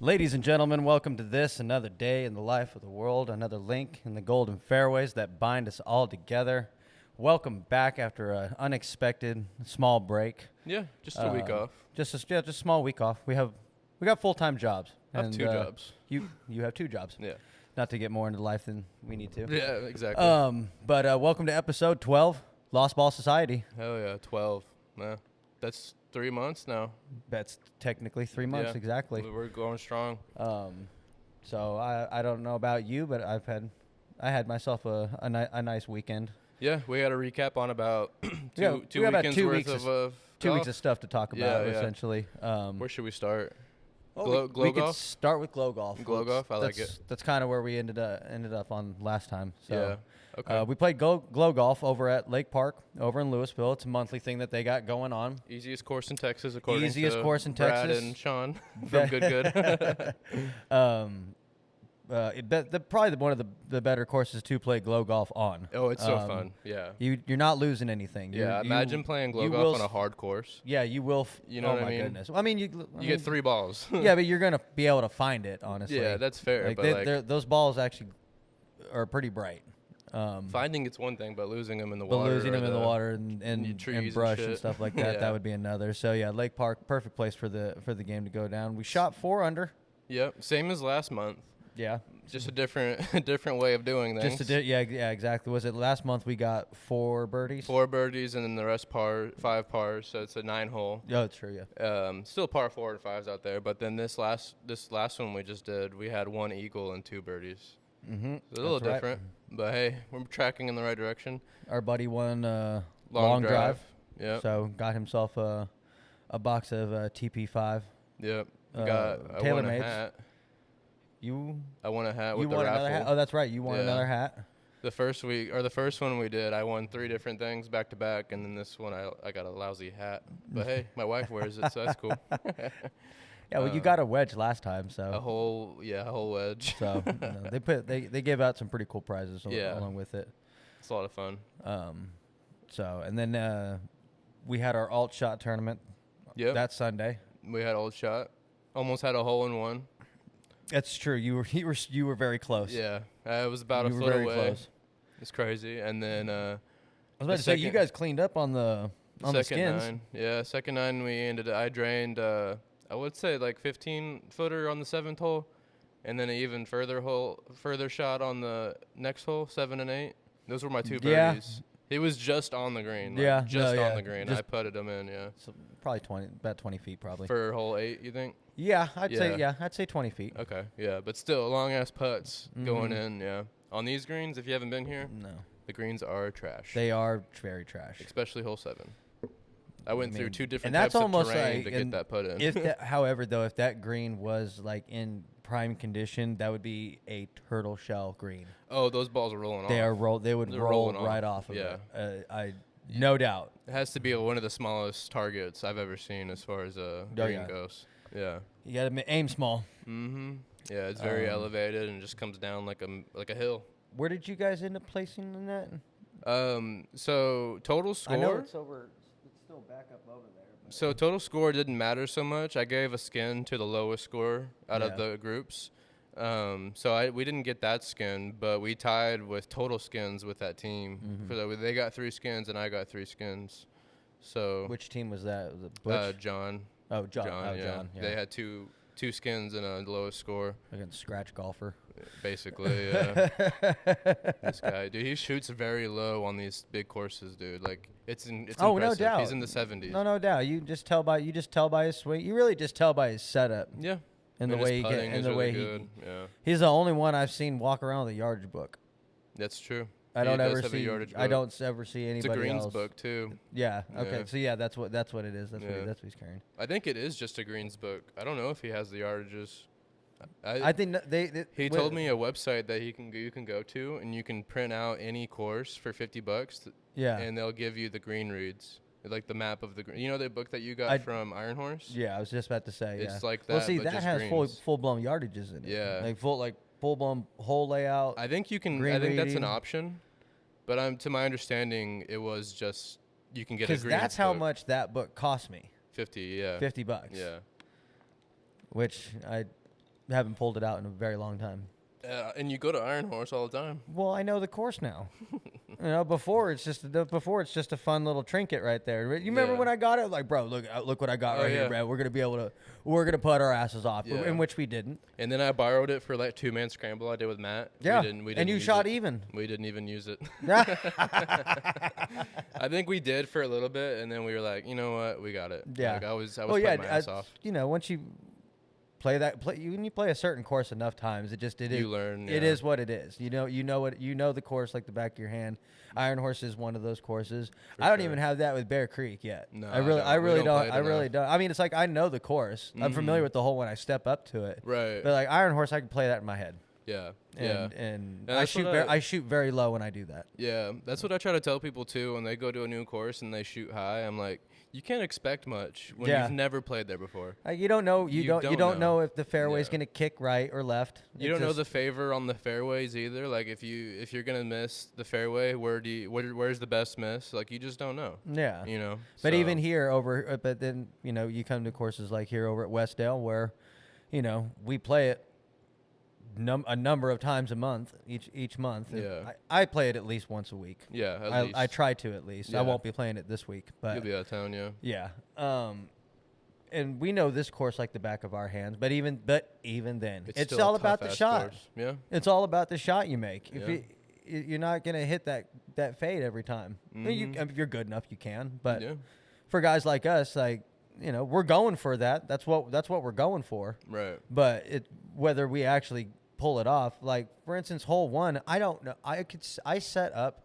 Ladies and gentlemen, welcome to this, another day in the life of the world, another link in the golden fairways that bind us all together. Welcome back after an unexpected small break. Yeah, just a week off. Just a small week off. We got full-time jobs. I have two jobs. You have two jobs. Yeah. Not to get more into life than we need to. Yeah, exactly. But welcome to episode 12, Lost Ball Society. Hell yeah, 12. Nah, that's 3 months now. That's technically 3 months, Yeah, exactly. We're going strong. So I don't know about you, but I had myself a nice weekend. Yeah, we had a recap on about two we got about weekends 2 worth weeks of 2 golf. weeks of stuff to talk about, essentially. Where should we start? Well, Glow we could golf? start with glow golf. Glow golf, I like it. That's kind of where we ended up on last time. So, Yeah. Okay. we played glow golf over at Lake Park over in Louisville. It's a monthly thing that they got going on. Easiest course in Texas, according Easiest to course in Brad Texas. and Sean from Good. Probably one of the better courses to play glow golf on. Oh, it's so fun. Yeah. You're not losing anything. Imagine playing glow golf on a hard course. Yeah, you will. You know what I mean? Oh my goodness. I mean, you get 3 balls. Yeah, but you're gonna be able to find it, honestly. Yeah, that's fair. Like, but those balls actually are pretty bright. Finding it's one thing, but losing them in the But water. losing them in the water and trees and brush and shit. stuff like that, Yeah. that would be another. So yeah, Lake Park, perfect place for the game to go down. We shot 4 under. Yep, same as last month. Yeah, Just a different way of doing things. yeah, exactly. Was it last month we got 4 birdies? 4 birdies and then the rest 5 pars, so it's a 9-hole. Oh, it's true. Yeah. Still par 4 and 5s out there, but then this last one we just did, we had 1 eagle and 2 birdies. Mm-hmm. So a little different, but hey, we're tracking in the right direction. Our buddy won Long drive. Yeah. So got himself a box of TP5. Yep. Tailor I won a made. hat. I won a hat with you the won raffle. another hat. Oh, that's right. You won Yeah. another hat. The first one we did, I won 3 different things back to back, and then this one I got a lousy hat. But hey, my wife wears it, so that's cool. Yeah, well, you got a wedge last time, so A whole wedge. So they gave out some pretty cool prizes along with it. It's a lot of fun. And then we had our alt shot tournament. Yep. That Sunday. We had old shot. Almost had a hole in one. That's true. You were very close. Yeah, I was about You a were foot very away. close. It's crazy. And then I was about to say you guys cleaned up on the skins. 9. Yeah, second 9 I drained. I would say like 15-footer on the 7th hole, and then an even further shot on the next hole, 7 and 8. Those were my 2 birdies. He was just on the green. On the green. I putted him in. Yeah. So probably about 20 feet, probably. For hole 8, you think? Yeah, I'd say 20 feet. Okay. Yeah, but still long ass putts going in. Yeah. On these greens, if you haven't been here, No, the greens are trash. they are very trash. Especially hole 7. I went through 2 different and that's types of almost terrain like- to get and that put in. However, though, if that green was like in prime condition, that would be a turtle shell green. Oh, those balls are rolling off. They would They're roll rolling right off. off of Yeah. it. No doubt. It has to be one of the smallest targets I've ever seen as far as green yeah. goes. Yeah. You got to aim small. Mm-hmm. Yeah, it's very elevated and just comes down like a hill. Where did you guys end up placing in that? So total score. I know it's over. It's still back up over there. But So total score didn't matter so much. I gave a skin to the lowest score out of the groups. We didn't get that skin, but we tied with total skins with that team. They got 3 skins and I got 3 skins. So which team was that? Was it Butch? John. Oh, John. Yeah. Yeah. They had two skins and a lowest score. Against scratch golfer. Basically, yeah. This guy, dude, he shoots very low on these big courses, dude. Like it's impressive. No doubt. He's in the 70s. No doubt. You just tell by his swing. You really just tell by his setup. Yeah. And the his way he putting get, and is the really way good. Yeah. he's the only one I've seen walk around with a yardage book. That's true. I He don't does ever have a see. yardage I book. don't ever see anybody It's a greens else. book too. Yeah. Okay. Yeah. So yeah, that's what it is. That's Yeah. what he's carrying. I think it is just a greens book. I don't know if he has the yardages. I think they He told me a website that you can go to and you can print out any course for $50. Yeah. And they'll give you the green reads, like the map of the green. You know the book that you got from Iron Horse? Yeah, I was just about to say. It's yeah. like Well, that, see, but that just has greens. full blown yardages in it. Yeah. Like full blown hole layout. I think you can. Green I think that's an reading. option, but to my understanding, it was just you can get a Because greens that's how book. much that book cost me. 50. Yeah. $50. Yeah. Which haven't pulled it out in a very long time. And you go to Iron Horse all the time. Well, I know the course now. Before it's just a fun little trinket right there. You remember when I got it? Like, bro, look what I got here, bro. We're gonna put our asses off, in which we didn't. And then I borrowed it for that 2-man scramble I did with Matt. Yeah, we didn't and you shot even. We didn't even use it. I think we did for a little bit, and then we were like, you know what, we got it. Yeah, like, I was putting my ass off. Once you when you play a certain course enough times, you learn. It is what it is. You know the course like the back of your hand. Iron Horse is one of those courses. I don't even have that with Bear Creek yet. No, I really don't. I mean, it's like I know the course. Mm-hmm. I'm familiar with the hole when I step up to it. Right. But like Iron Horse, I can play that in my head. Yeah. And I shoot very low when I do that. Yeah, that's what I try to tell people too when they go to a new course and they shoot high. I'm like, you can't expect much when you've never played there before. You don't know. You don't know if the fairway's gonna kick right or left. You don't know the favor on the fairways either. Like if you're gonna miss the fairway, where's the best miss? Like you just don't know. Yeah. But even here but then you come to courses like here over at Westdale where, we play it a number of times a month each month. Yeah. I play it at least once a week. Yeah, at least. I try to at least. Yeah. I won't be playing it this week, but you'll be out of town. Yeah. And we know this course like the back of our hands, but even then, it's all about the shot. Course. Yeah. It's all about the shot you make. If you're not gonna hit that fade every time. Mm-hmm. If you're good enough, you can. But for guys like us, like we're going for that. That's what we're going for. Right. But whether we actually pull it off, like for instance, hole 1, I don't know. I set up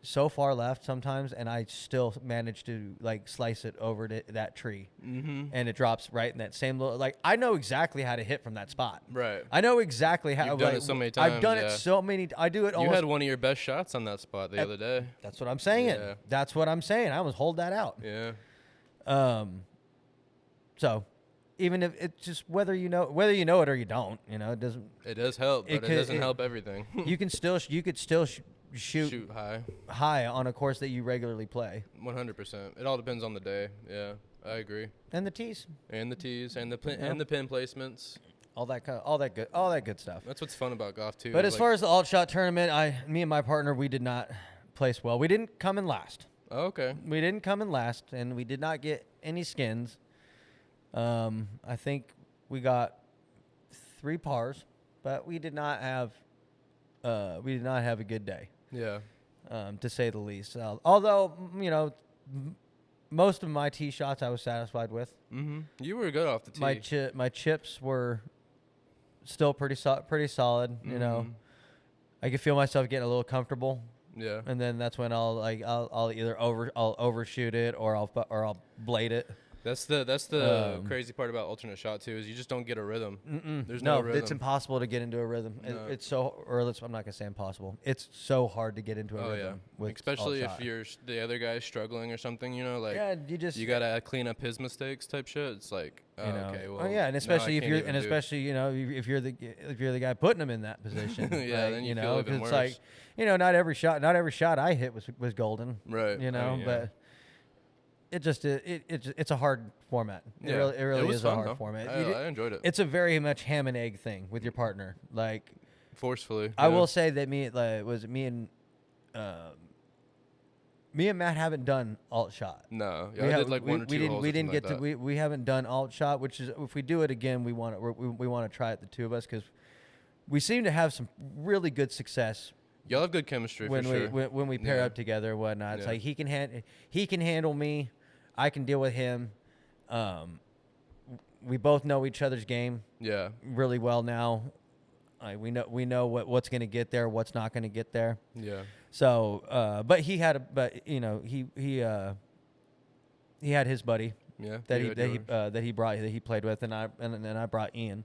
so far left sometimes, and I still manage to like slice it over to that tree, and it drops right in that same little. Like I know exactly how to hit from that spot. Right. I know exactly how. You've done it so many times. I've done it so many. I do it. You had one of your best shots on that spot the other day. That's what I'm saying. Yeah. That's what I'm saying. I almost hold that out. Yeah. So. Even if it's just whether you know it or you don't, it doesn't. It does help, but it doesn't help everything. You could still shoot high on a course that you regularly play. 100%. It all depends on the day. Yeah, I agree. And the tees. And the pin placements. All that good stuff. That's what's fun about golf too. But as far as the alt shot tournament, me and my partner, we did not place well. We didn't come in last. Oh, okay. We didn't come in last, and we did not get any skins. I think we got 3 pars, but we did not have a good day. Yeah. To say the least. Although most of my tee shots I was satisfied with. Mm-hmm. You were good off the tee. My chips were still pretty solid. Mm-hmm. I could feel myself getting a little comfortable. Yeah. And then that's when I'll either overshoot it or I'll blade it. That's the crazy part about alternate shot too is you just don't get a rhythm. There's no rhythm. It's impossible to get into a rhythm. No. I'm not gonna say impossible. It's so hard to get into a rhythm. Yeah. Especially if you're the other guy's struggling or something, you gotta clean up his mistakes type shit. It's like okay, well, and especially if you're the guy putting them in that position. Yeah, then you feel even worse. It's like not every shot I hit was golden. Right. But. It's a hard format. It really is a hard format. I enjoyed it. It's a very much ham and egg thing with your partner. Like forcefully. I will say that me and Matt haven't done alt shot. No, I did like one or two holes. We didn't get to. We haven't done alt shot, which is if we do it again, we want to try it, the two of us, because we seem to have some really good success. Y'all have good chemistry when for sure. When we pair up together and whatnot. It's like he can handle me, I can deal with him. We both know each other's game. Yeah. Really well now. We know what's going to get there, what's not going to get there. Yeah. So, but he had he had his buddy. Yeah. That he played with, and then I brought Ian,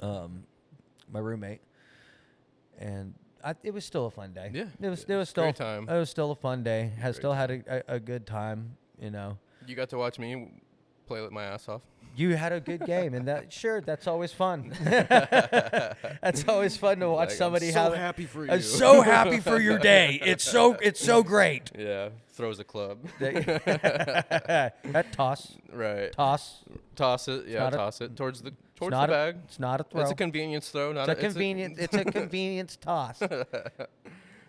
my roommate, and. It was still a fun day. Yeah, it was still great time. It was still a fun day. Still had a good time. You got to watch me play my ass off. You had a good game, and that's always fun. That's always fun to watch somebody have. I'm so happy for you. I'm so happy for your day. It's so great. Yeah, throws a club. That toss. Right. Toss it. Yeah, toss it towards towards the bag. It's not a throw. It's a convenience throw. It's a convenience toss.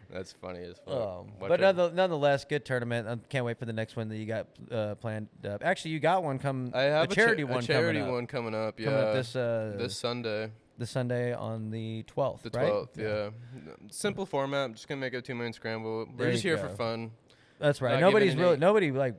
That's funny as fuck. But nonetheless, good tournament. I can't wait for the next one that you got planned. Actually, you got one coming. I have a charity one coming up. Yeah, coming up this Sunday. This Sunday on the 12th. The 12th. Right? Yeah. Simple format. I'm just gonna make a 2-man scramble. We're just here for fun. That's right. Nobody like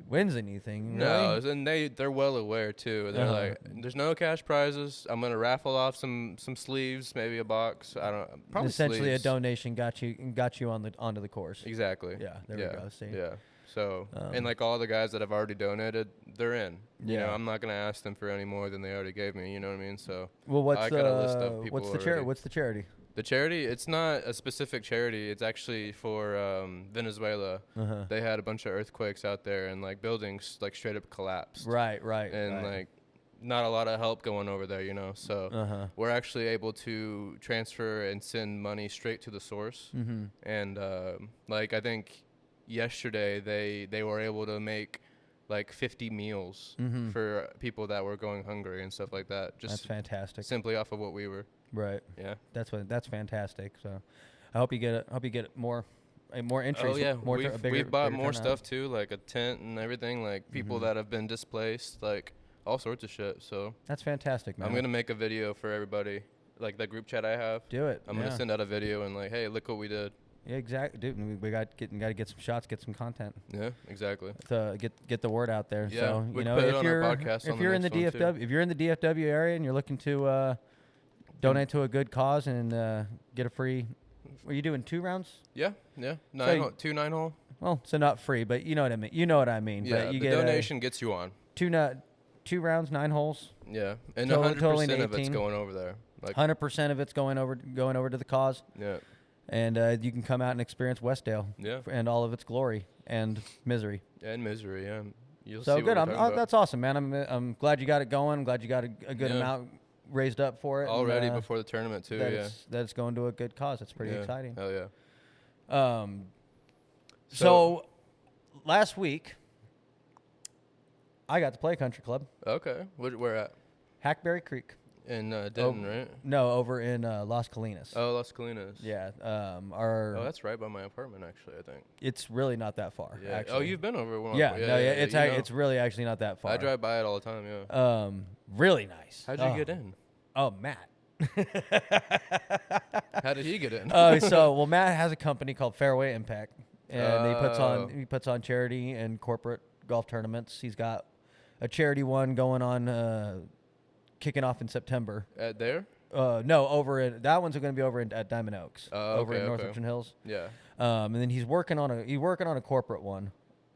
wins anything. No, really? And they're well aware too. They're like, there's no cash prizes. I'm gonna raffle off some sleeves, maybe a box. I don't. Probably essentially sleeves. A donation got you onto the course. Exactly. Yeah. There we go. See. Yeah. So and like all the guys that have already donated, they're in. Yeah. You know, I'm not gonna ask them for any more than they already gave me. You know what I mean? So. Well, what's I got a list of people what's the charity? What's the charity? The charity, it's not a specific charity. It's actually for Venezuela. They had a bunch of earthquakes out there, and like buildings like straight up collapsed. Right. And like not a lot of help going over there, you know. So we're actually able to transfer and send money straight to the source. And like I think yesterday they were able to make like 50 meals for people that were going hungry and stuff like that. Just that's fantastic. Simply off of what we were. Right. Yeah. That's fantastic. So, I hope you get more interest. Oh yeah. We've bought more turnout. stuff too, like a tent and everything. Like people that have been displaced, like all sorts of shit. So that's fantastic, man. I'm gonna make a video for everybody, like the group chat I have. Do it. I'm gonna send out a video and like, hey, look what we did. Yeah, exactly, dude. We got to get some shots, get some content. Yeah, exactly. To get the word out there. Yeah, so we can put it on our podcast. If you're in the DFW area and you're looking to donate to a good cause and get a free. Were you doing 2 rounds? Yeah. 2 9-hole. Well, so not free, but you know what I mean. Yeah, but you the get donation gets you on. 2 rounds, 9 holes. Yeah, and 100% of it's going over there. Like 100% of it's going over to the cause. Yeah. And you can come out and experience Westdale. Yeah. And all of its glory and misery. And misery, yeah. You'll so see good. What that's awesome, man. I'm glad you got it going. I'm glad you got a good amount raised up for it already before the tournament too. That it's going to a good cause. It's pretty exciting. Hell yeah. So last week I got to play country club. Okay. Where at? Hackberry Creek. In Denton, right? No, over in Las Colinas. Oh, Las Colinas. Yeah. That's right by my apartment, actually, I think. It's really not that far, actually. Oh, you've been over one. Yeah. It's really actually not that far. I drive by it all the time, yeah. Really nice. How'd you get in? Oh, Matt. How did he get in? Matt has a company called Fairway Impact, and he puts on charity and corporate golf tournaments. He's got a charity one going on, kicking off in September. At there? No, that one's going to be over at Diamond Oaks, over in North Richmond Hills. Yeah. And then he's working on a corporate one.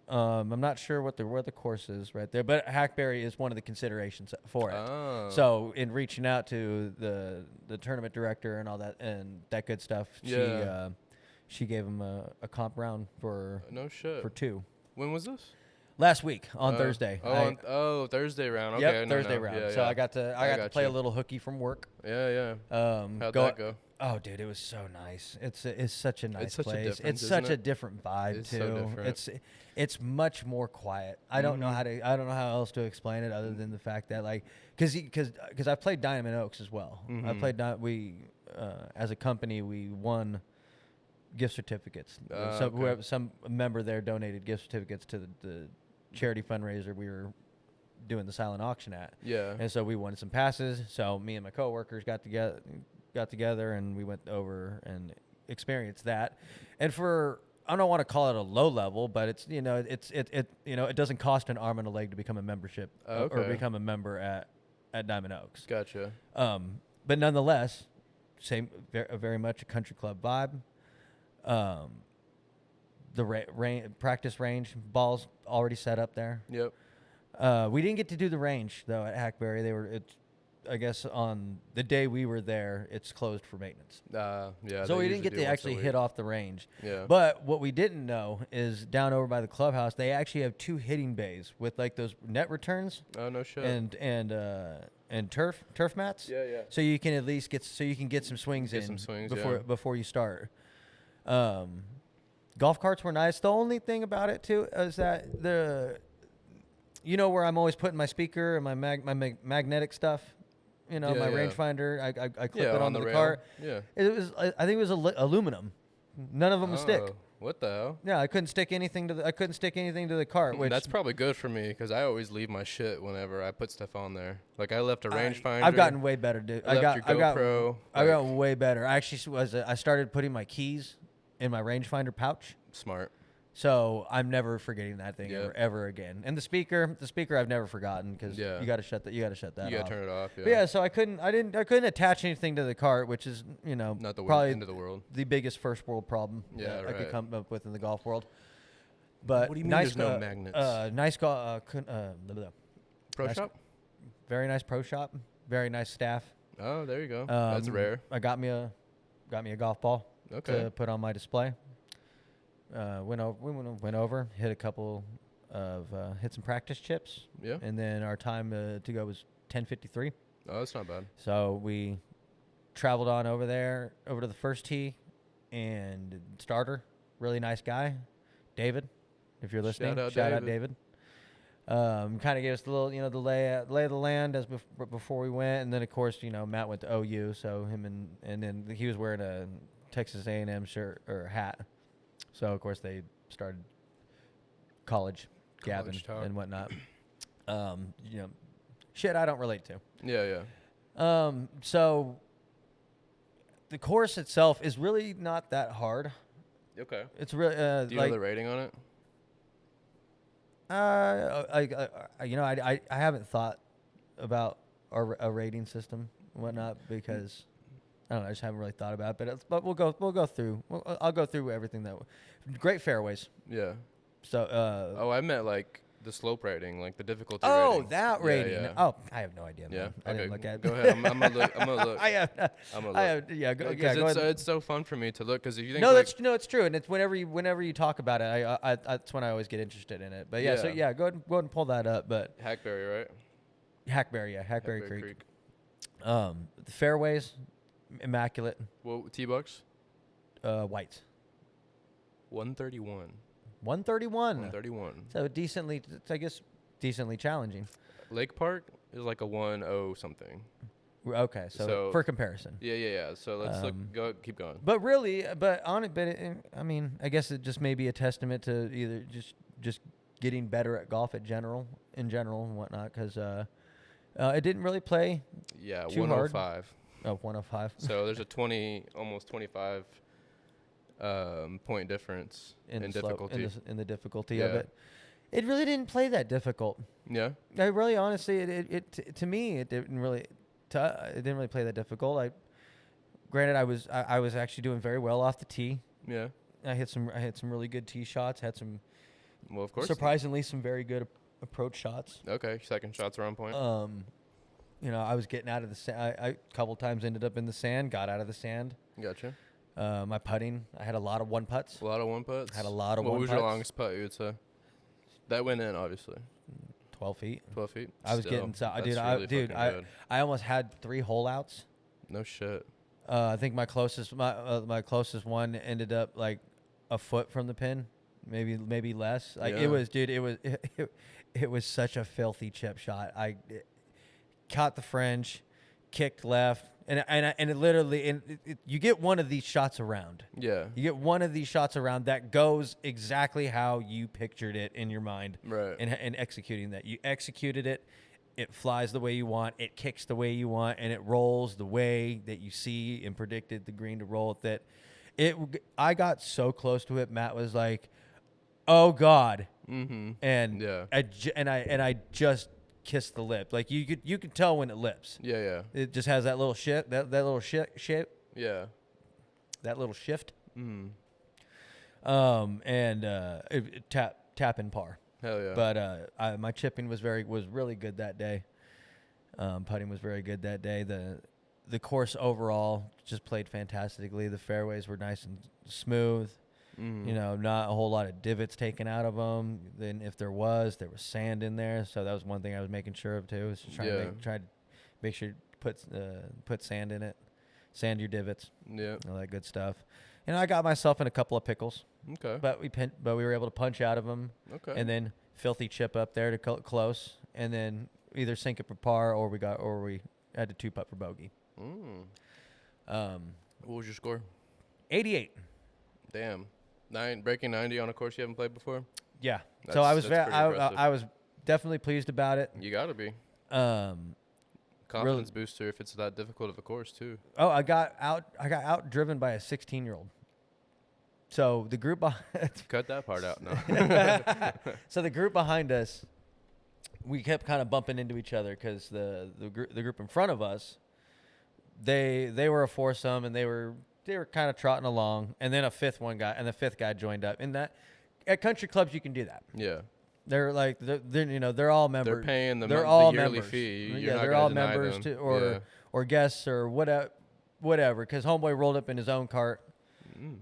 I'm not sure where the course is right there, but Hackberry is one of the considerations for it. Oh. So in reaching out to the tournament director and all that and that good stuff, she gave him a comp round for no shit for 2. When was this? Last week on Thursday. Thursday round. Yep, Okay, Thursday round. Yeah, so I got to play a little hooky from work. Yeah. How'd that go? Oh, dude, it was so nice. It's such a nice place. It's such a different vibe it's too. So different. It's much more quiet. I don't know how else to explain it other than the fact that like because I played Diamond Oaks as well. I played as a company we won gift certificates. Some member there donated gift certificates to the charity fundraiser we were doing the silent auction at. Yeah. And so we won some passes. So me and my coworkers got together and we went over and experienced that. And I don't want to call it a low level, but it's it doesn't cost an arm and a leg to become a membership or become a member at Diamond Oaks. Gotcha. But nonetheless, very much a country club vibe. The practice range balls already set up there. Yep. We didn't get to do the range though at Hackberry. I guess on the day we were there, it's closed for maintenance. Yeah. So we didn't get to actually hit off the range. Yeah. But what we didn't know is down over by the clubhouse, they actually have 2 hitting bays with like those net returns. Oh no shit. And turf mats. Yeah. So you can at least get some swings before you start. Golf carts were nice. The only thing about it too is that where I'm always putting my speaker and my magnetic stuff You know, my rangefinder. I clip it onto the rail. cart. Yeah. It was. I think it was aluminum. None of them would stick. What the hell? Yeah, I couldn't stick anything to the cart. Which that's probably good for me because I always leave my shit whenever I put stuff on there. Like I left a rangefinder. I've gotten way better, dude. I got way better. I actually I started putting my keys in my rangefinder pouch. Smart. So I'm never forgetting that thing ever again. And the speaker I've never forgotten because you got to shut that. You got to shut that. You got to turn it off. Yeah. But yeah. So I couldn't attach anything to the cart, which is not the probably end of the world. The biggest first world problem I could come up with in the golf world. But what do you mean there's no magnets? Nice pro shop. Very nice pro shop. Very nice staff. Oh, there you go. That's rare. I got me a golf ball to put on my display. Went over, hit a couple of hit some practice chips. Yeah. And then our time to go was 10:53. Oh, that's not bad. So we traveled on over there, over to the first tee, and starter, really nice guy, David. If you're listening, shout out David. Kind of gave us the little, the lay of the land as before we went, and then of course, Matt went to OU, so him and then he was wearing a Texas A&M shirt or hat. So, of course, they started college gabbing and whatnot. Shit I don't relate to. Yeah. So, the course itself is really not that hard. Okay. It's really do you know the rating on it? I haven't thought about a rating system and whatnot because I don't know. I just haven't really thought about it, but we'll go through. I'll go through everything great fairways. Yeah. So. I meant like the slope rating, like the difficulty rating. Oh, that rating. Yeah. Oh, I have no idea. Yeah. Man. I didn't look at it. Go ahead. I'm gonna look. I'm gonna look. Yeah. Go ahead. It's so fun for me to look because if you think. It's true, and it's whenever you talk about it, I that's when I always get interested in it. But yeah. So yeah, go ahead and pull that up. But Hackberry, right? Hackberry Creek. The fairways. Immaculate. What T-bucks? Whites. 131. 131. So decently challenging. Lake Park is like a 1-0 something. Okay, so for comparison. Yeah. So let's keep going. But really, I mean, I guess it just may be a testament to either just getting better at golf in general and whatnot, because it didn't really play. Yeah, too 105. Hard. Oh, 105. So there's a almost 25 point difference in difficulty. In the difficulty of it. It really didn't play that difficult. Yeah. I really, honestly, to me, it didn't really play that difficult. Granted, I was actually doing very well off the tee. Yeah. I hit some really good tee shots. Had some. Well, of course. Surprisingly, some very good approach shots. Okay, second shots are on point. I was getting out of the sand. I a couple times ended up in the sand, got out of the sand. Gotcha. My putting, I had a lot of one putts. A lot of one putts? Had a lot of one putts. What was your longest putt, you would say? That went in, obviously. 12 feet. 12 feet? I was getting... I almost had 3 hole outs. No shit. I think my closest one ended up like a foot from the pin, maybe less. Like it was such a filthy chip shot. I caught the fringe, kicked left, and it literally you get one of these shots around. Yeah. You get one of these shots around that goes exactly how you pictured it in your mind. Right. And executing that. You executed it. It flies the way you want. It kicks the way you want, and it rolls the way that you see and predicted the green to roll with it. I got so close to it. Matt was like, "Oh God," and I just kissed the lip. Like you could tell when it lips. Yeah. It just has that little shit. That little shape. Yeah. That little shift. Mm. Tap in par. Hell yeah. But my chipping was really good that day. Putting was very good that day. The course overall just played fantastically. The fairways were nice and smooth. Not a whole lot of divots taken out of them. Then if there was sand in there. So that was one thing I was making sure of too. Was just try to make sure you put sand in it, sand your divots. Yeah, all that good stuff. I got myself in a couple of pickles. Okay. But we were able to punch out of them. Okay. And then filthy chip up there to close, and then either sink it for par or we had to 2-putt for bogey. What was your score? 88. Damn. Breaking 90 on a course you haven't played before? Yeah. So I was definitely pleased about it. You got to be. Confidence booster if it's that difficult of a course, too. Oh, I got out driven by a 16-year-old. So the group Cut that part out now. So the group behind us, we kept kind of bumping into each other because the group in front of us, they were a foursome and they were kind of trotting along, and then the fifth guy joined up. And that at country clubs you can do that. Yeah. They're like they're all members. They're paying the yearly members. fee. They're all members or guests or whatever. Because homeboy rolled up in his own cart.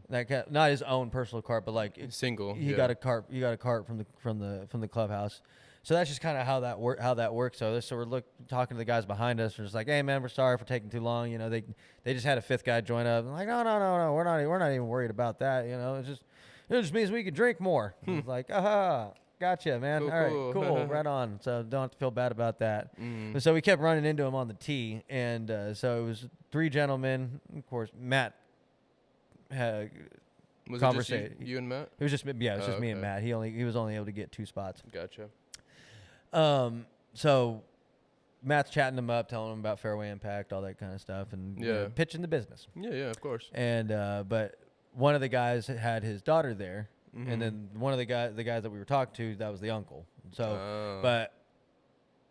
Not his own personal cart, but like single. He got a cart. You got a cart from the clubhouse. So that's just kind of how that works. So we're talking to the guys behind us. We're just like, hey man, we're sorry for taking too long. You know, they just had a fifth guy join up. I'm like, no, we're not even worried about that. You know, it just means we can drink more. It's like, gotcha, man. All right, cool, right on. So don't have to feel bad about that. So we kept running into him on the tee, and so it was 3 gentlemen. Of course, Matt had conversation. It just you and Matt? It was just me and Matt. He was only able to get 2 spots. Gotcha. So Matt's chatting him up, telling him about fairway impact, all that kind of stuff, and pitching the business. Yeah, of course. And but one of the guys had his daughter there, and then one of the guys that we were talking to, that was the uncle. So, but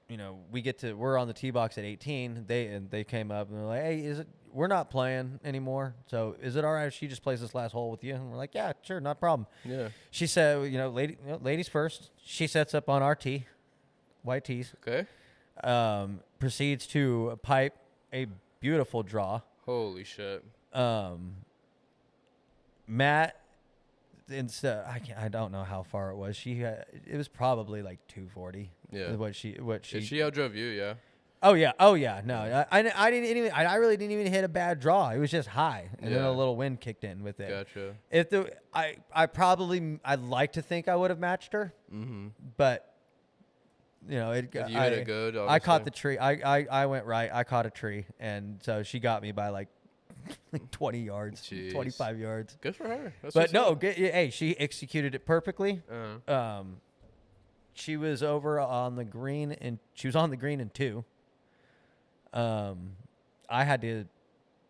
you know, we're on the tee box at 18. They came up and they're like, hey, we're not playing anymore. So is it all right if she just plays this last hole with you? And we're like, yeah, sure, not a problem. Yeah. She said, ladies first. She sets up on our tee, white tees. Okay. Proceeds to pipe a beautiful draw. Holy shit. Matt, instead, I don't know how far it was. It was probably like 240. Yeah. What she She outdrove you, yeah. Oh yeah. No, I really didn't even hit a bad draw. It was just high, and then a little wind kicked in with it. Gotcha. I'd like to think I would have matched her, but you know, if you hit it good, obviously. I caught the tree. I went right. I caught a tree, and so she got me by like 20 yards, Jeez. 25 yards. Good for her. Hey, she executed it perfectly. She was over on the green, and she was on the green in 2. I had to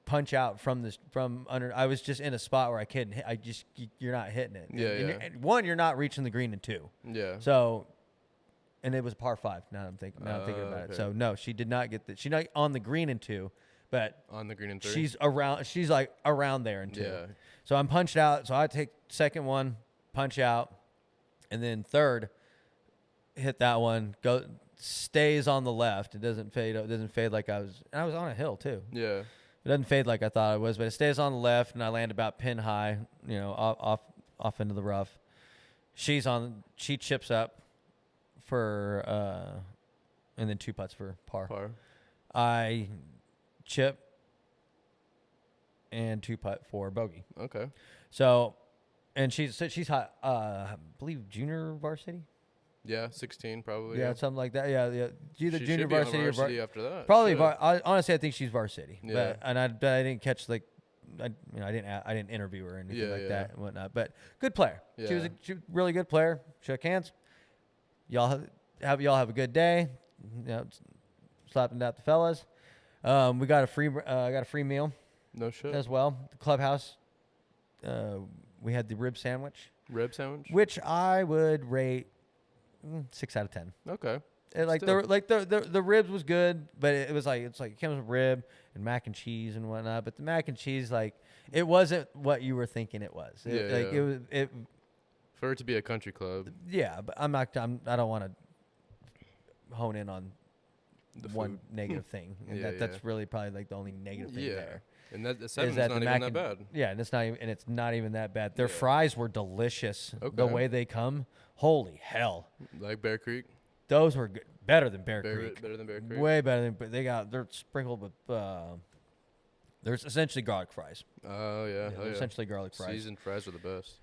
punch out from under. I was just in a spot where I couldn't hit. You're not hitting it. And one, you're not reaching the green in 2. Yeah. So, and it was par 5. Now I'm thinking about it. So no, she did not get she's not on the green in 2, but on the green in 3. She's like around there in 2. Yeah. So I'm punched out. So I take second one, punch out, and then third, hit that one. Stays on the left. It doesn't fade. It doesn't fade like I was on a hill too. Yeah. It doesn't fade like I thought it was, but it stays on the left, and I land about pin high. You know, off into the rough. She chips up for and then 2 putts for par. I chip and 2 putt for bogey. Okay. So, and she's hot. I believe junior varsity. Yeah, 16 probably. Yeah, something like that. Yeah. Either she junior should be varsity on or varsity after that. probably. Honestly, I think she's varsity. Yeah. But I didn't catch I didn't interview her or anything like that and whatnot. But good player. Yeah. She was a really good player. Shook hands. Y'all have a good day. You know, slapping out the fellas. We got a free meal. No shit. As well. The clubhouse. We had the rib sandwich. Rib sandwich. Which I would rate 6 out of 10. Okay. The ribs was good, but it comes with rib and mac and cheese and whatnot. But the mac and cheese, it wasn't what you were thinking it was. It for it to be a country club. Yeah, but I don't want to hone in on the one negative thing, and that's really probably the only negative thing there. And the 7's not even that bad. Yeah, and it's not even that bad. Their fries were delicious. Okay. The way they come, holy hell! Like Bear Creek. Those were good. Better than Bear Creek. Better than Bear Creek. Way better than. But they're sprinkled with. There's essentially garlic fries. Oh yeah. Essentially garlic fries. Seasoned fries are the best.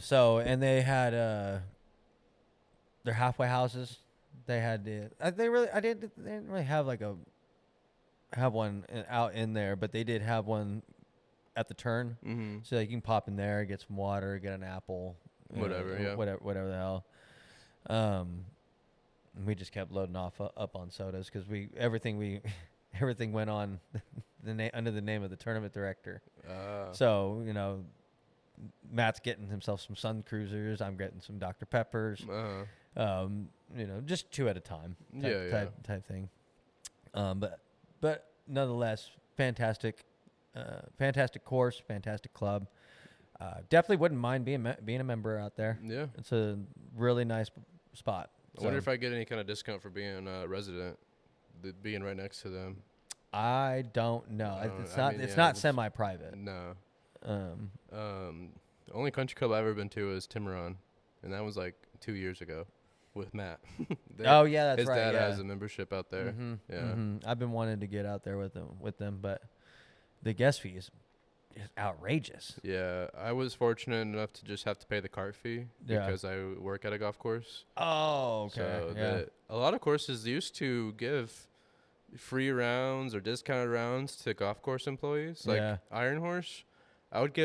So and they had their halfway houses. They had they didn't really have have one out in there, but they did have one at the turn. Mm-hmm. So like, you can pop in there, get some water, get an apple, Whatever, yeah. Whatever the hell. We just kept loading up on sodas because everything went on under the name of the tournament director. So, you know, Matt's getting himself some Sun Cruisers. I'm getting some Dr. Peppers. You know, just 2 at a time type thing. But nonetheless, fantastic course, fantastic club. Definitely wouldn't mind being a member out there. Yeah. It's a really nice spot. I wonder if I get any kind of discount for being a resident, being right next to them. I don't know. It's not semi-private. No. Only country club I've ever been to is Tiburon, and that was like 2 years ago with Matt. Oh yeah, that's his right. His dad yeah. has a membership out there. Mm-hmm, yeah. Mm-hmm. I've been wanting to get out there with them, but the guest fee is outrageous. Yeah, I was fortunate enough to just have to pay the cart fee because I work at a golf course. Oh, okay. So a lot of courses used to give free rounds or discounted rounds to golf course employees. Like Iron Horse, I would be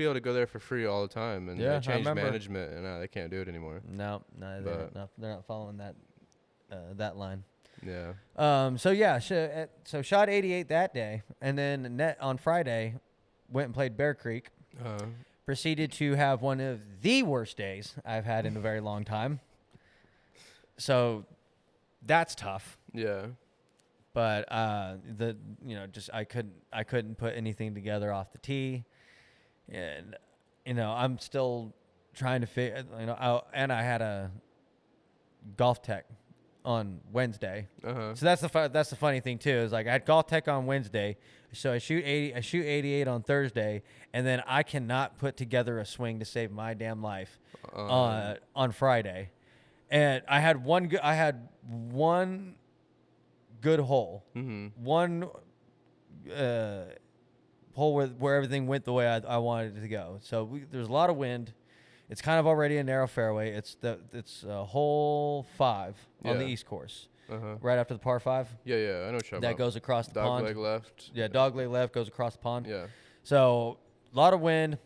able to go there for free all the time, and they changed management, and they can't do it anymore. No, they're not following that line. Yeah. So shot 88 that day, and then on Friday, went and played Bear Creek. Proceeded to have one of the worst days I've had in a very long time. So that's tough. Yeah. But I couldn't put anything together off the tee, and I'm still trying to figure. And I had a golf tech on Wednesday. So that's the funny thing too, is like I had golf tech on Wednesday, so I shoot 88 on Thursday, and then I cannot put together a swing to save my damn life on Friday. And I had one good hole, one hole where everything went the way I wanted it to go. So there's a lot of wind. It's kind of already a narrow fairway. It's hole 5 on the East course, right after the par 5. Yeah, I know what you're talking about. That goes across the pond. Dogleg left. Yeah, dogleg left goes across the pond. Yeah. So a lot of wind.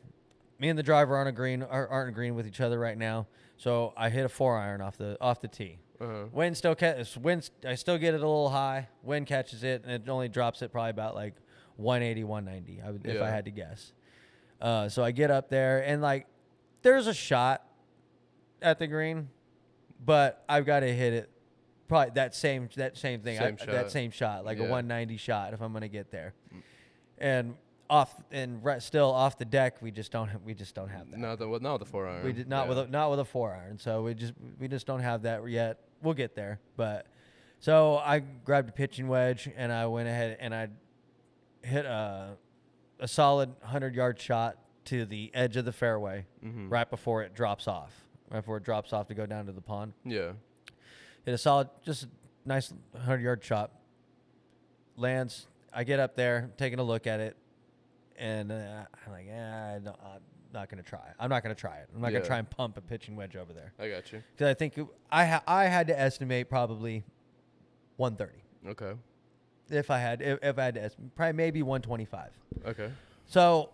Me and the driver aren't agreeing with each other right now. So I hit a 4-iron off the tee. Wind still I still get it a little high. Wind catches it, and it only drops it probably about like 180, 190. If I had to guess. So I get up there, and like, there's a shot at the green, but I've got to hit it probably that same thing. That same shot, like a 190 shot, if I'm gonna get there. And still off the deck, we just don't have that. Not with the 4-iron. We did not with a 4-iron. So we just don't have that yet. We'll get there. But so I grabbed a pitching wedge, and I went ahead and I hit a solid 100-yard shot to the edge of the fairway right before it drops off. Right before it drops off to go down to the pond. Yeah. Hit a solid, just a nice 100-yard shot. Lands. I get up there, taking a look at it, and I'm like, I'm not going to try. I'm not going to try it. I'm not going to try and pump a pitching wedge over there. I got you. Because I think I had to estimate probably 130. Okay. If I had to estimate, probably maybe 125. Okay. So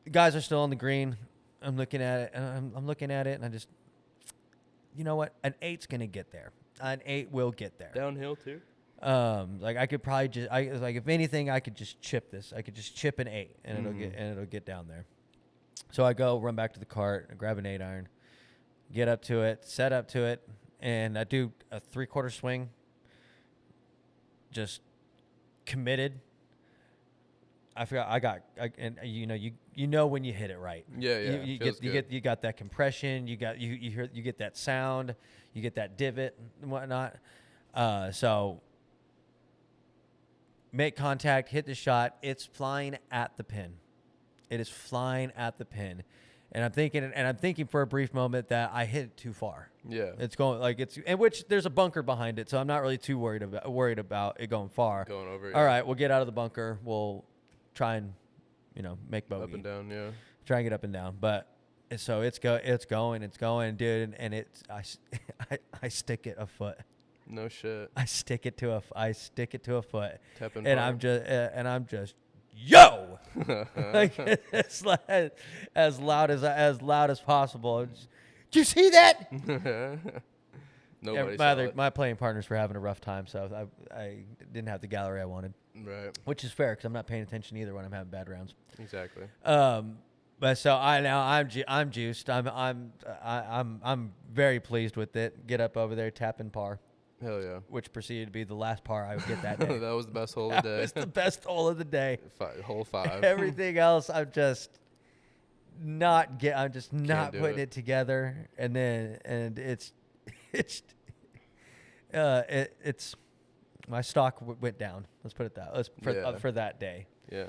the guys are still on the green. I'm looking at it, and I'm looking at it, and I just, you know what? An 8's going to get there. An 8 will get there. Downhill too? Like I could probably if anything, I could just chip this. I could just chip an 8, and it'll get down there. So I run back to the cart, I grab an 8-iron, get up to it, set up to it, and I do a 3/4 swing. Just committed. I forgot. And you know when you hit it right. Yeah. You got that compression. You get that sound. You get that divot and whatnot. So make contact, hit the shot. It's flying at the pin. It is flying at the pin, and I'm thinking for a brief moment that I hit it too far. Yeah, it's going and which there's a bunker behind it, so I'm not really too worried about it going far. Going over. All right, we'll get out of the bunker. We'll try and make bogey. Up and down, yeah. Try and get up and down, but so it's going, dude, and I stick it a foot. No shit. I stick it to a foot, Tapping and par. I'm just yo, like as loud as possible. Do you see that? Nobody Yeah, saw it. my playing partners were having a rough time, so I didn't have the gallery I wanted. Right. Which is fair because I'm not paying attention either when I'm having bad rounds. Exactly. But so I'm juiced. I'm very pleased with it. Get up over there, tapping par. Hell yeah. Which proceeded to be the last par I would get that day. That was the best hole of the day. That was the best hole of the day. Hole 5. Everything else, I'm just not putting it. it together. And it's my stock went down. Let's put it that for that day. Yeah.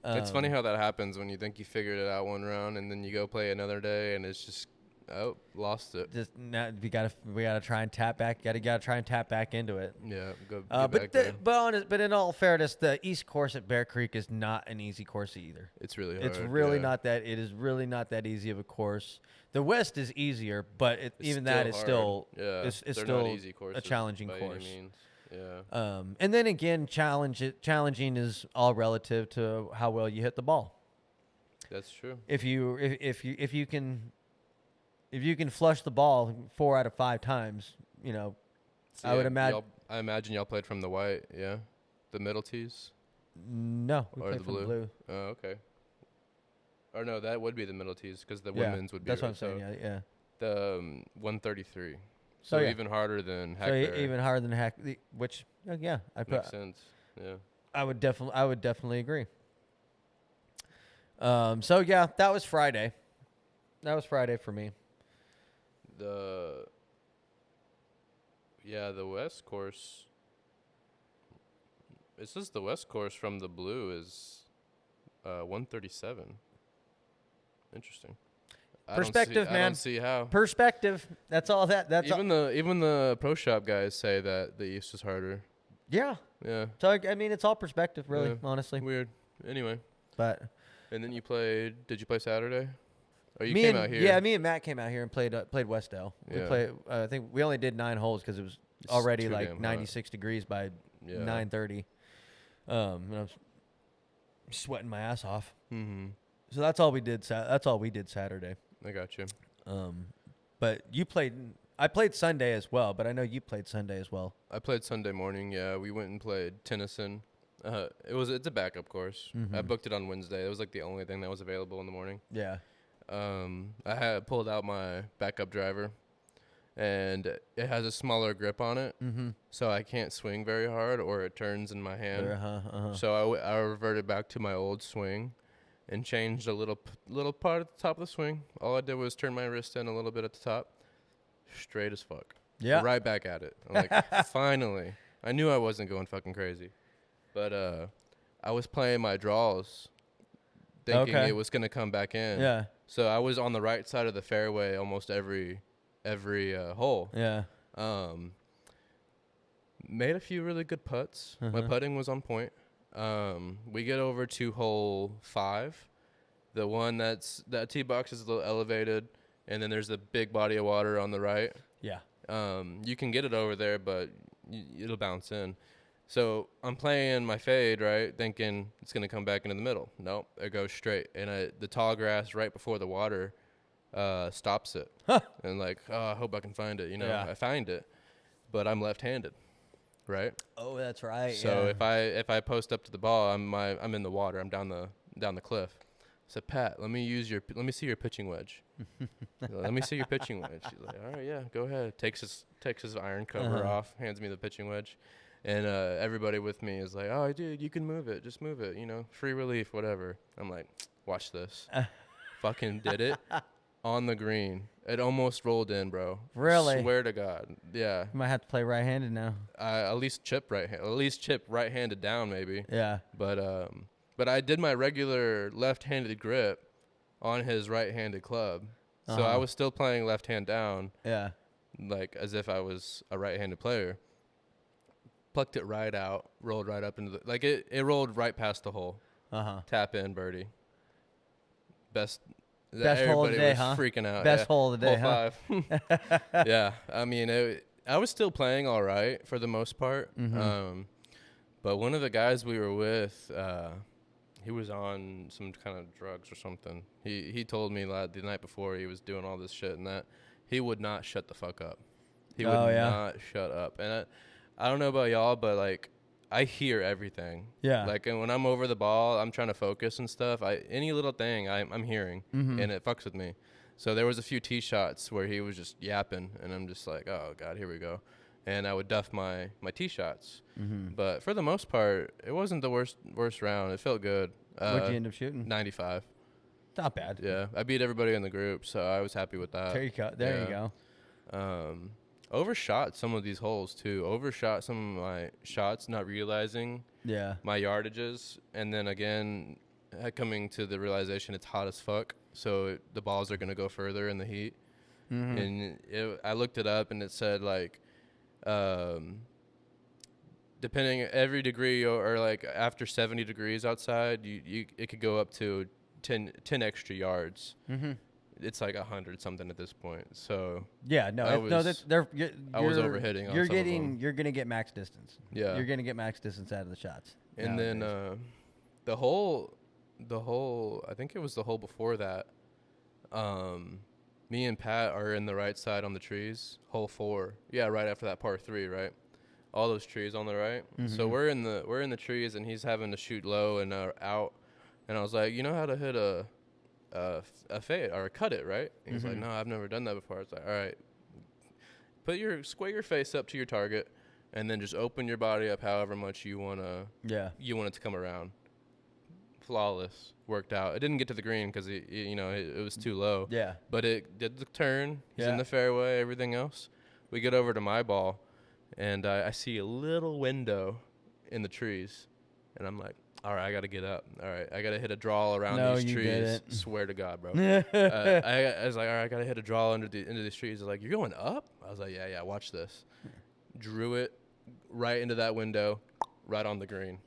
It's funny how that happens when you think you figured it out one round and then you go play another day and it's just lost it. Just now we gotta try and tap back. Gotta try and tap back into it. Yeah, go but back there. but in all fairness, the East course at Bear Creek is not an easy course either. It's really hard. It's really not that. It is really not that easy of a course. The West is easier, but it's still still easy a challenging course. Yeah. And then again, challenging is all relative to how well you hit the ball. That's true. If you can flush the ball 4 out of 5 times, I would imagine. I imagine y'all played from the white, yeah, the middle tees. No, we played from the blue. Oh, okay. Or no, that would be the middle tees because the women's would be. That's what I'm saying. Yeah. The 133. So even harder than Hackberry. So even harder than Hackberry, which makes sense. Yeah. I would definitely agree. So yeah, that was Friday. That was Friday for me. The West course. It says the West course from the blue is 137. Interesting. Perspective, man. I don't see how. Perspective. That's all. That's even the pro shop guys say that the East is harder. Yeah. Yeah. So I mean, it's all perspective, really. Honestly. Weird. Anyway. But. And then you played. Did you play Saturday? Oh, you came out here. Yeah, me and Matt came out here and played Westdale. Yeah. We played. I think we only did 9 holes because it was already like 96 hot. degrees by 9:30. And I was sweating my ass off. Mm-hmm. So that's all we did. That's all we did Saturday. I got you. But you played. I played Sunday as well, but I know you played Sunday as well. I played Sunday morning. Yeah, we went and played Tenison. It's a backup course. Mm-hmm. I booked it on Wednesday. It was like the only thing that was available in the morning. Yeah. I had pulled out my backup driver, and it has a smaller grip on it, so I can't swing very hard, or it turns in my hand. So I reverted back to my old swing, and changed a little part at the top of the swing. All I did was turn my wrist in a little bit at the top, straight as fuck. Yeah. Right back at it. I'm like, finally. I knew I wasn't going fucking crazy, but I was playing my draws, thinking it was gonna come back in. Yeah. So I was on the right side of the fairway almost every hole. Yeah. Made a few really good putts. My putting was on point. We get over to hole 5. The one that tee box is a little elevated, and then there's a big body of water on the right. Yeah. You can get it over there, but it'll bounce in. So I'm playing my fade, right, thinking it's going to come back into the middle. Nope, it goes straight. And the tall grass right before the water stops it. And like, I hope I can find it. I find it, but I'm left-handed, right? Oh, that's right. So if I post up to the ball, I'm in the water. I'm down the cliff. I said, Pat, let me see your pitching wedge. Let me see your pitching wedge. She's like, all right, yeah, go ahead. Takes his iron cover off, hands me the pitching wedge. And everybody with me is like, oh, dude, you can move it. Just move it, free relief, whatever. I'm like, watch this. Fucking did it on the green. It almost rolled in, bro. Really? Swear to God. Yeah. You might have to play right-handed now. At least chip right-handed down, maybe. Yeah. But I did my regular left-handed grip on his right-handed club. So I was still playing left hand down. Yeah. Like as if I was a right-handed player. Plucked it right out, rolled right up into it rolled right past the hole. Tap in birdie. Best hole of the day, huh? Freaking out. Best hole of the day, hole 5. Yeah, I mean I was still playing all right for the most part. Mm-hmm. But one of the guys we were with, he was on some kind of drugs or something. He told me the night before he was doing all this shit and that he would not shut the fuck up. He would not shut up. And I don't know about y'all, but like I hear everything. Yeah. Like, and when I'm over the ball, I'm trying to focus and stuff. Any little thing I'm hearing, and it fucks with me. So there was a few tee shots where he was just yapping, and I'm just like, oh god, here we go. And I would duff my tee shots. Mm-hmm. But for the most part, it wasn't the worst round. It felt good. What'd you end up shooting? 95. Not bad. Yeah, I beat everybody in the group, so I was happy with that. There you go. There you go. Overshot some of these holes too. Overshot some of my shots, not realizing my yardages, and then again coming to the realization it's hot as fuck, so the balls are gonna go further in the heat. Mm-hmm. And I looked it up, and it said like, depending every degree or like after 70 degrees outside, it could go up to 10 extra yards. Mm-hmm. It's like 100 something at this point. So yeah, I was overhitting. You're gonna get max distance. Yeah, you're gonna get max distance out of the shots. And nowadays. Then the hole, I think it was the hole before that. Me and Pat are in the right side on the trees. Hole 4. Yeah, right after that par 3, right? All those trees on the right. Mm-hmm. So we're in the trees, and he's having to shoot low and out. And I was like, you know how to hit a fade or cut it, right? And he's like, no, I've never done that before. I was like, all right, square your face up to your target, and then just open your body up however much you want it to come around. Flawless, worked out. It didn't get to the green because it was too low. Yeah, but it did the turn. He's in the fairway. Everything else. We get over to my ball, and I see a little window in the trees, and I'm like, all right, I got to get up. All right, I got to hit a draw around these trees. Didn't. Swear to God, bro. I was like, all right, I got to hit a draw into these trees. He's like, you're going up? I was like, yeah, watch this. Drew it right into that window, right on the green.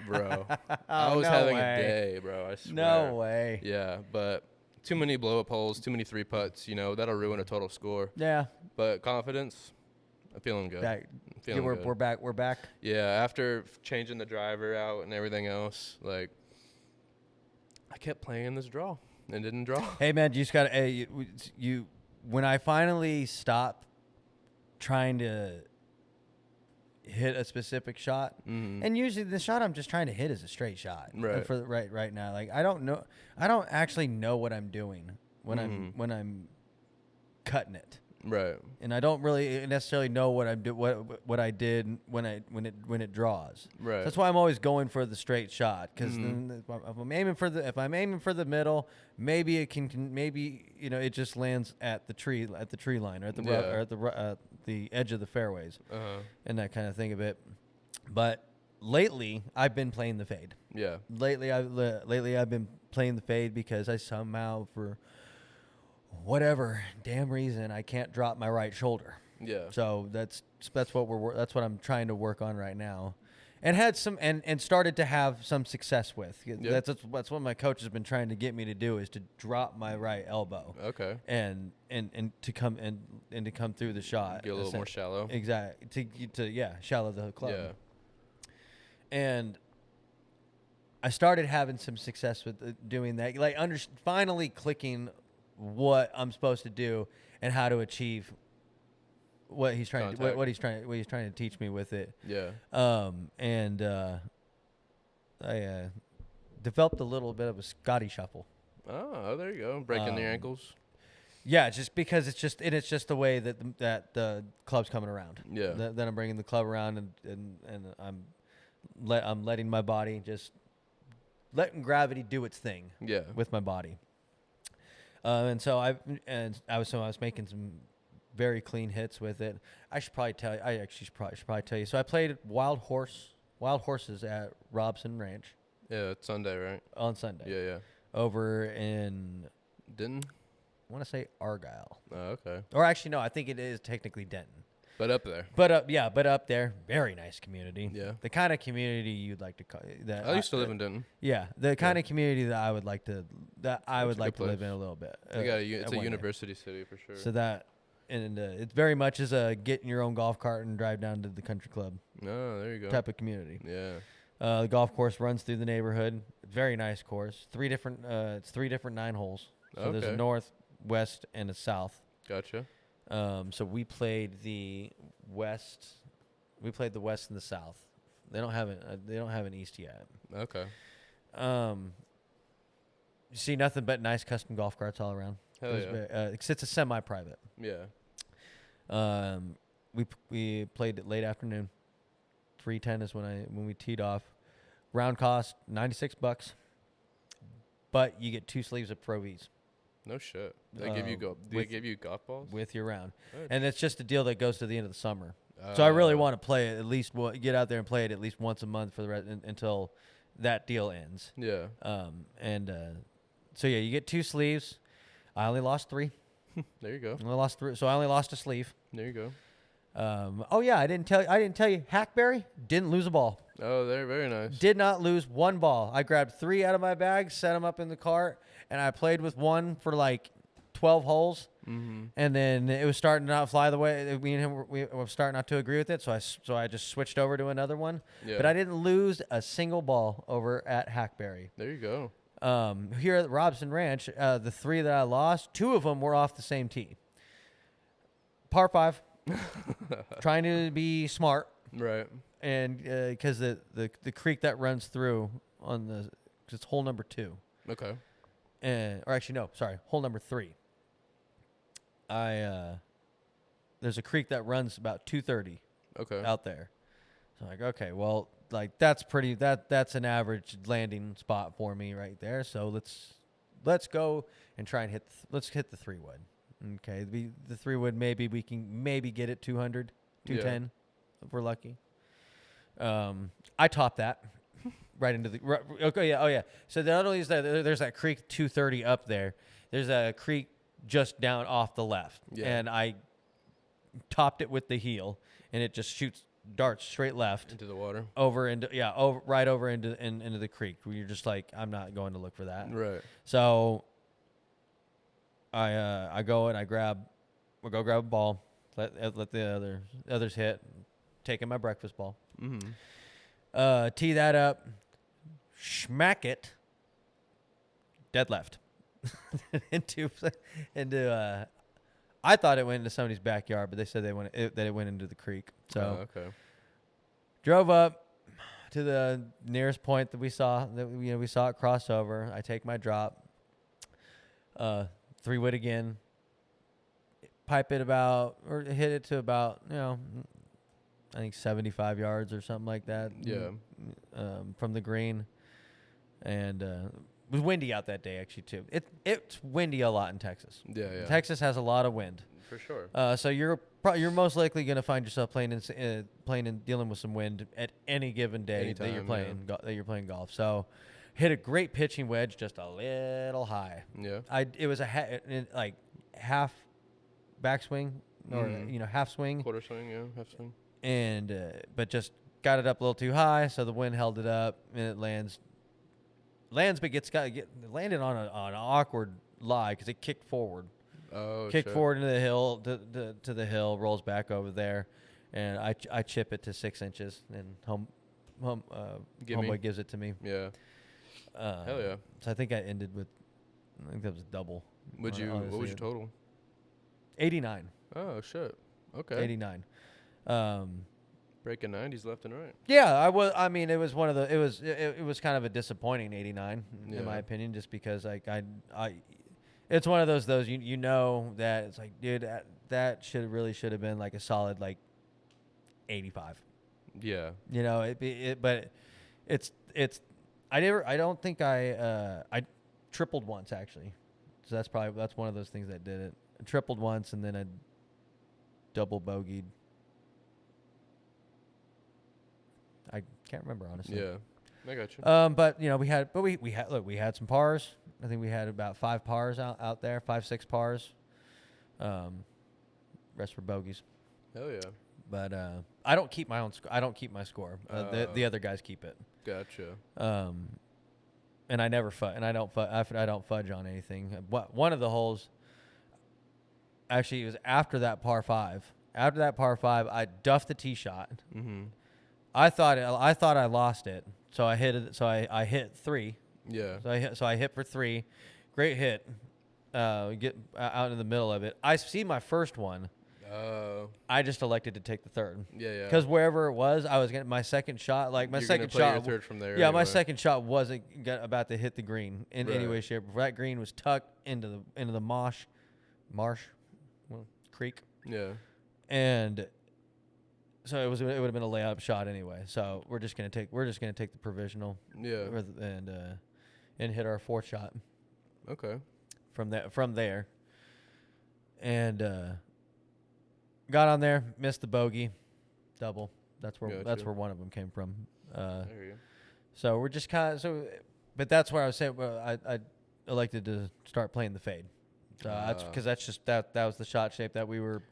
Bro. I was having a day, bro. I swear. No way. Yeah, but too many blow-up holes, too many 3-putts, that'll ruin a total score. Yeah. But confidence, I'm feeling good. We're back. Yeah, after changing the driver out and everything else, like I kept playing this draw and didn't draw. Hey man, you just got to when I finally stop trying to hit a specific shot, and usually the shot I'm just trying to hit is a straight shot. Right. Right now, like I don't actually know what I'm doing when I'm cutting it. Right. And I don't really necessarily know what I did when it draws. Right. That's why I'm always going for the straight shot, because if I'm aiming for the middle, maybe it it just lands at the tree line or at the edge of the fairways, and that kind of thing of it. But lately I've been playing the fade. Yeah. Lately I've been playing the fade because I somehow, for whatever damn reason, I can't drop my right shoulder. Yeah. So that's what I'm trying to work on right now, and had some and started to have some success with. Yep. That's what my coach has been trying to get me to do, is to drop my right elbow. Okay. And to come through the shot. Get a little more shallow. Exactly. To shallow the club. Yeah. And I started having some success with doing that, like finally clicking what I'm supposed to do and how to achieve what he's trying to what he's trying to teach me with it. Yeah. And I developed a little bit of a Scotty shuffle. Oh, there you go. Breaking the ankles. Yeah, just because it's just the way that the club's coming around. Yeah. Then I'm bringing the club around and I'm letting my body letting gravity do its thing. Yeah. With my body. I was making some very clean hits with it. I should probably tell you. I actually should probably tell you. So I played Wild Horses at Robson Ranch. Yeah, it's Sunday, right? On Sunday. Yeah. Over in Denton. I want to say Argyle. Oh, okay. Or actually, no. I think it is technically Denton. But up there. But up there. Very nice community. Yeah. The kind of community you'd like to call that. I used to live in Denton. Yeah, the kind of community that I would like to live in a little bit. It's a university city for sure. So that it's very much as a get in your own golf cart and drive down to the country club. Oh, there you go. Type of community. Yeah. The golf course runs through the neighborhood. Very nice course. It's 3 different 9 holes. So there's a north, west, and a south. Gotcha. So we played the west. We played the west and the south. They don't have an east yet. Okay. You see nothing but nice custom golf carts all around. Hell yeah. It's a semi-private. Yeah. We played it late afternoon. 3:10 is when we teed off. Round cost $96, but you get 2 sleeves of Pro Vs. No shit. They give you golf balls with your round, oh, and it's just a deal that goes to the end of the summer. So I really want to play it at least. Get out there and play it at least once a month for the rest until that deal ends. Yeah. So yeah, you get 2 sleeves. I only lost 3. There you go. I lost 3, so I only lost a sleeve. There you go. Oh yeah, I didn't tell you. Hackberry didn't lose a ball. Oh, they're very nice. Did not lose one ball. I grabbed 3 out of my bag, set them up in the cart, and I played with one for like 12 holes. Mm-hmm. And then it was starting to not fly the way me and him we were starting not to agree with it. So I just switched over to another one. Yeah. But I didn't lose a single ball over at Hackberry. There you go. Here at Robson Ranch, the 3 that I lost, 2 of them were off the same tee. Par 5. Trying to be smart. Right. And because the creek that runs through cause it's hole number 2. Okay. Or actually, no, sorry, hole number 3. There's a creek that runs about 230. Okay. Out there. So I'm like, okay, well, like that's an average landing spot for me right there. So let's go and try and let's hit the 3-wood. Okay, the 3-wood, we can get it 200, 210 if we're lucky. I topped that right into the okay, yeah, oh yeah. So not only is there's that creek 230 up there. There's a creek just down off the left, and I topped it with the heel, and it just shoots darts straight left into the water, right over into the creek. Where you're just like, I'm not going to look for that. Right. So I go and we'll go grab a ball, let the others hit, taking my breakfast ball. Mm-hmm. Tee that up, smack it, dead left into I thought it went into somebody's backyard, but they said that it went into the creek. So okay. Drove up to the nearest point that we saw we saw it cross over. I take my drop, 3-wood again, pipe it hit it to about I think 75 yards or something like that. Yeah. From the green, and it was windy out that day actually too. It's windy a lot in Texas. Yeah. Texas has a lot of wind. For sure. So you're most likely going to find yourself playing and dealing with some wind at any given day Anytime, that you're playing golf. So hit a great pitching wedge, just a little high. Yeah. It was like half backswing or half swing, quarter swing, half swing. And but just got it up a little too high, so the wind held it up, and it lands, but landed on an awkward lie because it kicked forward. Oh, kicked forward into the hill to the hill, rolls back over there, and I chip it to 6 inches, and homeboy gives it to me. Yeah. Hell yeah. So I think I ended with, I think that was a double. What was your total? 89. Oh shit. Okay. 89. Breaking 90s left and right. Yeah, it was one of the. It was kind of a disappointing 89 in my opinion, just because like I it's one of those you know that it's like, dude, that should have been like a solid like 85. Yeah. But it's I don't think I tripled once actually. So that's one of those things that did it. I tripled once and then I double bogeyed. I can't remember honestly. Yeah, I got you. But we had some pars. I think we had about 5 pars out there, 5-6 pars. Rest were bogeys. Hell yeah. But I don't keep my own. I don't keep my score. The other guys keep it. Gotcha. And I never fudge. And I don't fudge on anything. One of the holes, Actually, it was after that par 5. After that par 5, I duffed the tee shot. Mm-hmm. I thought I lost it, so I hit it. So I hit 3. Yeah. So I hit for 3. Great hit. Get out in the middle of it. I see my first one. I just elected to take the third. Yeah. Because wherever it was, I was getting my second shot. Like my You're second play shot. Your third from there. Yeah, anyway. My second shot wasn't about to hit the green in any way, shape, or form. That green was tucked into the marsh, creek. Yeah. And so it would have been a layup shot anyway. So we're just gonna take the provisional. Yeah. And hit our 4th shot. Okay. From there. And got on there, missed the bogey, double. That's where one of them came from. There you go. So we're just but that's where I was saying. I elected to start playing the fade. So because that's just that was the shot shape that we were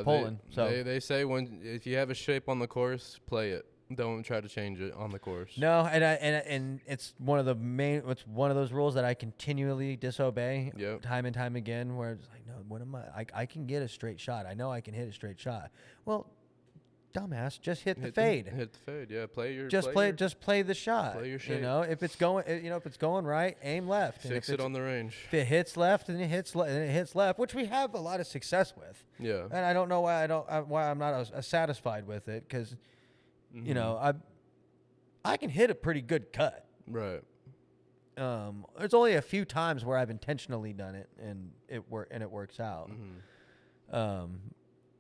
pulling. They say if you have a shape on the course, play it. Don't try to change it on the course. No, and it's one of those rules that I continually disobey time and time again, where it's like, no, what am I can get a straight shot. I know I can hit a straight shot. Well, dumbass, just hit the fade. Hit the fade. Yeah, just play the shot. Play your shape. If it's going right, aim left. Fix it on the range. If it hits left, and it hits left, which we have a lot of success with. Yeah. And I don't know why I'm not satisfied with it, because I can hit a pretty good cut. Right. There's only a few times where I've intentionally done it and it works out. Mm-hmm.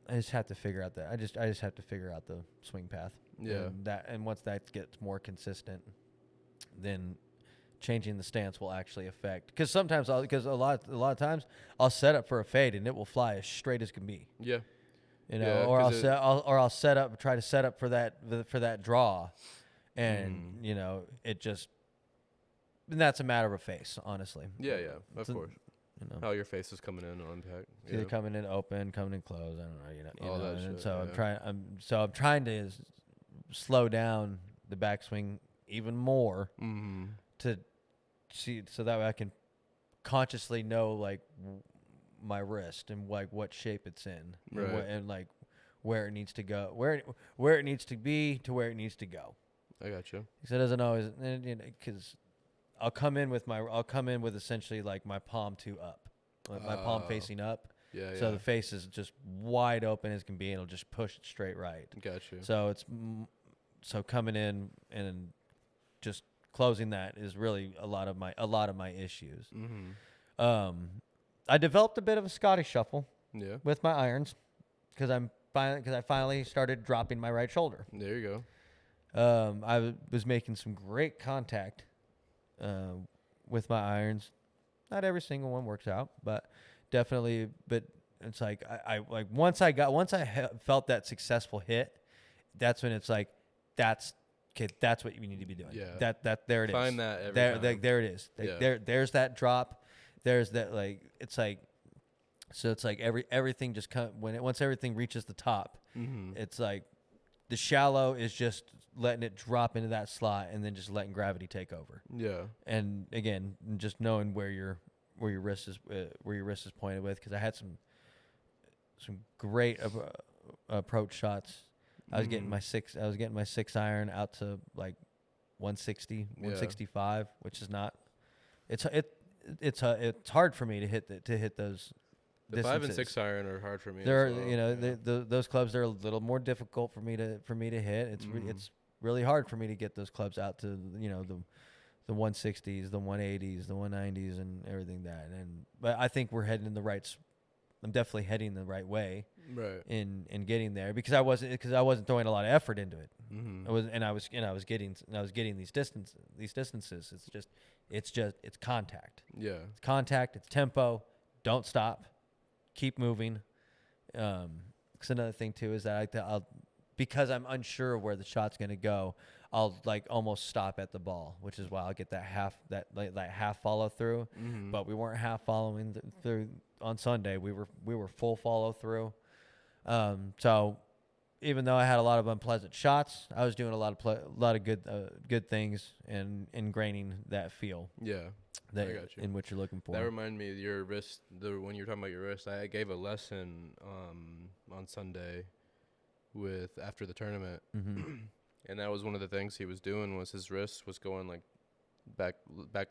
I just have to figure out that. I just have to figure out the swing path. Yeah. And once that gets more consistent, then changing the stance will actually affect. Because sometimes a lot of times I'll set up for a fade and it will fly as straight as can be. Yeah. Or I'll try to set up for that draw, and it just. And that's a matter of face, honestly. Yeah, of course. How your face is coming in on impact. Either coming in open, coming in close. I don't know. All that shit. So I'm trying to slow down the backswing even more to see, so that way I can consciously know like my wrist and like what shape it's in, right. and like where it needs to go, where it needs to be to where it needs to go. I got you. Because it doesn't always, because I'll come in with essentially like my palm up, my palm facing up. Yeah. So the face is just wide open as can be, and it'll just push it straight right. Gotcha. So coming in and just closing that is really a lot of my issues. Mm-hmm. I developed a bit of a Scottish shuffle. Yeah. With my irons, because I finally started dropping my right shoulder. There you go. I was making some great contact with my irons. Not every single one works out, but definitely. But it's like I like once I felt that successful hit, that's when it's like that's what you need to be doing. Yeah. That there it is. Find that every time. There it is. There's that drop. There's that it's like everything just once everything reaches the top, it's like the shallow is just letting it drop into that slot and then just letting gravity take over. Yeah. And again, just knowing where your wrist is pointed with, because I had some great approach shots. I was getting my 6 iron out to like 160, 165, which is not. It's hard for me to hit those. The distances. 5 and 6 iron are hard for me. Those clubs are a little more difficult for me to hit. It's really hard for me to get those clubs out to the 160s, the 180s, the 190s, and everything but I think we're heading in the right. I'm definitely heading the right way. Right. In getting there, because I wasn't throwing a lot of effort into it. Mm-hmm. I was getting these distances. It's contact. Yeah. It's contact. It's tempo. Don't stop. Keep moving. Because another thing too is that because I'm unsure of where the shot's gonna go, I'll like almost stop at the ball, which is why I'll get that half follow through. Mm-hmm. But we weren't half following through on Sunday. We were full follow through. So even though I had a lot of unpleasant shots, I was doing a lot of good things and ingraining that feel. Yeah. in what you're looking for. That reminded me of your wrist. When you were talking about your wrist, I gave a lesson on Sunday after the tournament, and that was one of the things he was doing was his wrist was going like back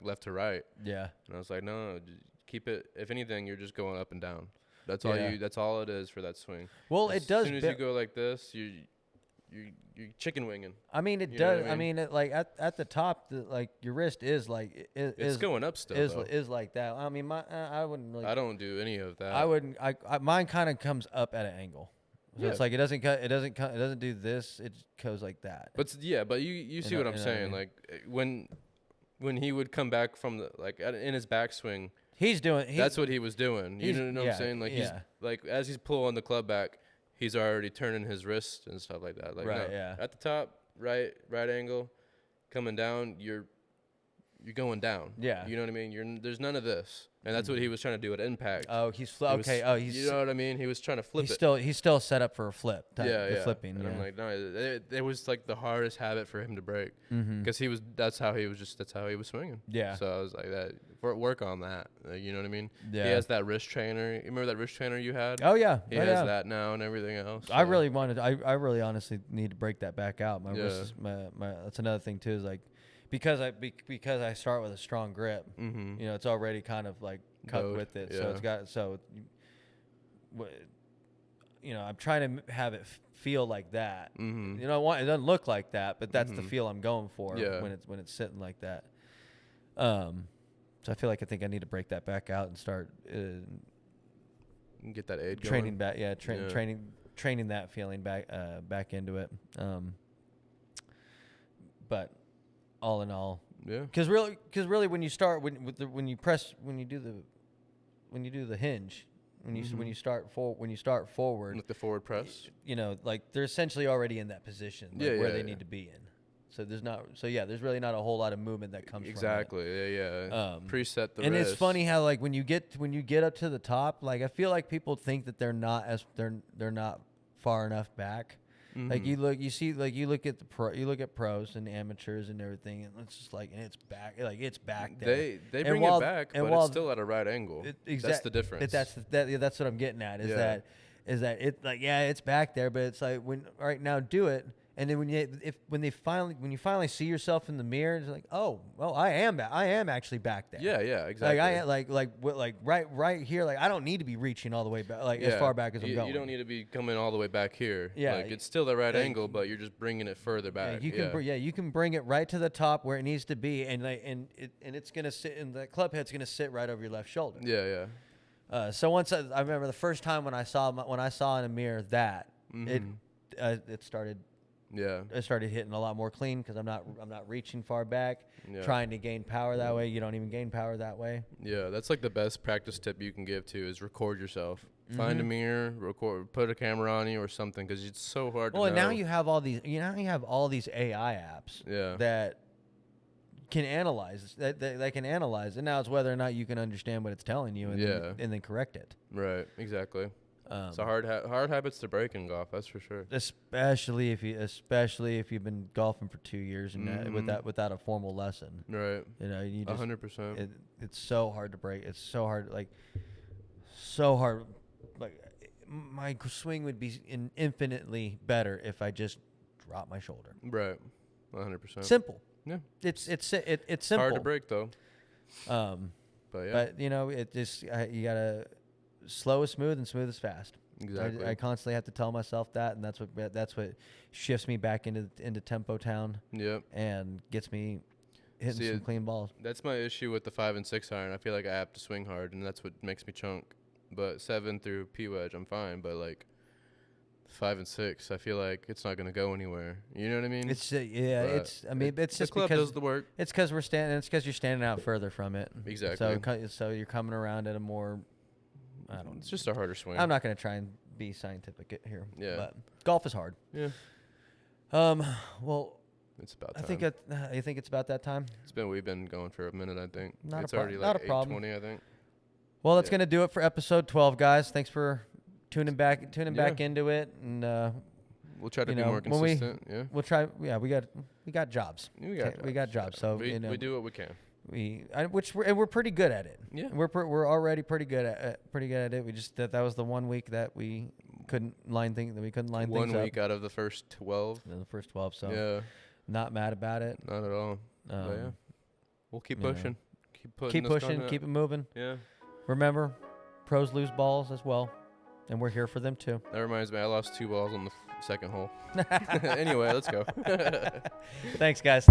left to right. Yeah. And I was like, no, keep it. If anything, you're just going up and down. That's all That's all it is for that swing. Well, it does. As soon as you go like this, you're chicken winging. I mean, it does. I mean, it, like at the top, like your wrist is like it's going up still. Is like that. I mean, I wouldn't really. I don't do any of that. I wouldn't. Mine kind of comes up at an angle. So it's like it doesn't do this. It goes like that. But you see what I'm saying? Like when he would come back from in his backswing, that's what he was doing. You know what I'm saying? Like he's like as he's pulling the club back, he's already turning his wrist and stuff like that. Like at the top, right angle, coming down, you're going down. Yeah. You know what I mean? There's none of this. And that's what he was trying to do at impact. Oh, he's you know what I mean? He was trying to flip He's still set up for a flip. The flipping. And I'm like, no, it was like the hardest habit for him to break because that's how he was swinging. Yeah. So I was like, work on that. You know what I mean? Yeah. He has that wrist trainer. You remember that wrist trainer you had? Oh yeah. He has that now and everything else. So. I really honestly need to break that back out. My wrist, that's another thing too. Is like. Because I start with a strong grip, you know, it's already kind of like cut with it. Yeah. You know, I'm trying to have it feel like that. You know, it doesn't look like that, but that's the feel I'm going for when it's sitting like that. So I feel like I need to break that back out and start get that aid training going. Back. Training that feeling back into it. But. All in all, because really, when you start when you do the hinge, when you start forward, with the forward press, you know, like they're essentially already in that position where they need to be in. So there's really not a whole lot of movement that comes exactly. From it. Preset the and wrist. It's funny how like when you get up to the top, like I feel like people think that they're not far enough back. Like you look at pros and amateurs and everything, and it's just like, and it's back there. They bring it back, but it's still at a right angle. That's the difference. That's what I'm getting at. Is that it? Like it's back there, but it's like right now do it. And then when you finally see yourself in the mirror, it's like, oh, well, I am actually back there. Yeah, exactly. Like right here, like I don't need to be reaching all the way back, like as far back as I'm going. You don't need to be coming all the way back here. Yeah, like it's still the right angle, but you're just bringing it further back. You can bring it right to the top where it needs to be, and it's gonna sit, and the club head's gonna sit right over your left shoulder. Yeah. So once I remember the first time when I saw in a mirror that it started. Yeah, I started hitting a lot more clean because I'm not reaching far back, trying to gain power that way. You don't even gain power that way. Yeah, that's like the best practice tip you can give to is record yourself. Find a mirror, record, put a camera on you or something because it's so hard to know. Well, and now you have all these AI apps that can analyze that can analyze, and now it's whether or not you can understand what it's telling you and then correct it. Right, exactly. It's a hard habits to break in golf, that's for sure. Especially if you've been golfing for 2 years and without a formal lesson. Right. You know, you just 100%. It's so hard to break. It's so hard, so hard. Like my swing would be infinitely better if I just drop my shoulder. Right. 100%. Simple. Yeah. It's simple. Hard to break though. But you know, it just you gotta. Slow is smooth and smooth is fast. Exactly. I constantly have to tell myself that, and that's what shifts me back into tempo town. Yep. And gets me hitting some clean balls. That's my issue with the 5 and 6 iron. I feel like I have to swing hard, and that's what makes me chunk. But 7 through P wedge, I'm fine. But like 5 and 6, I feel like it's not gonna go anywhere. You know what I mean? It's it's just club because does the work. It's because you're standing out further from it. Exactly. So you're coming around at a more. It's just a harder swing. I'm not going to try and be scientific here. Yeah. But golf is hard. Yeah. Well, it's about time. I think it's about that time. We've been going for a minute, I think. It's already like 8:20, I think. Well, that's going to do it for episode 12, guys. Thanks for tuning back into it, and we'll try to be more consistent. We'll try. Yeah, we got jobs. We got jobs. So we do what we can. we're pretty good at it. Yeah, we're already pretty good at it. We just that was the 1 week that we couldn't line things. 1 week out of the first 12. The first 12. So yeah, not mad about it. Not at all. But yeah, we'll keep pushing. Keep pushing. Keep it moving. Yeah. Remember, pros lose balls as well, and we're here for them too. That reminds me, I lost 2 balls on the second hole. Anyway, let's go. Thanks, guys.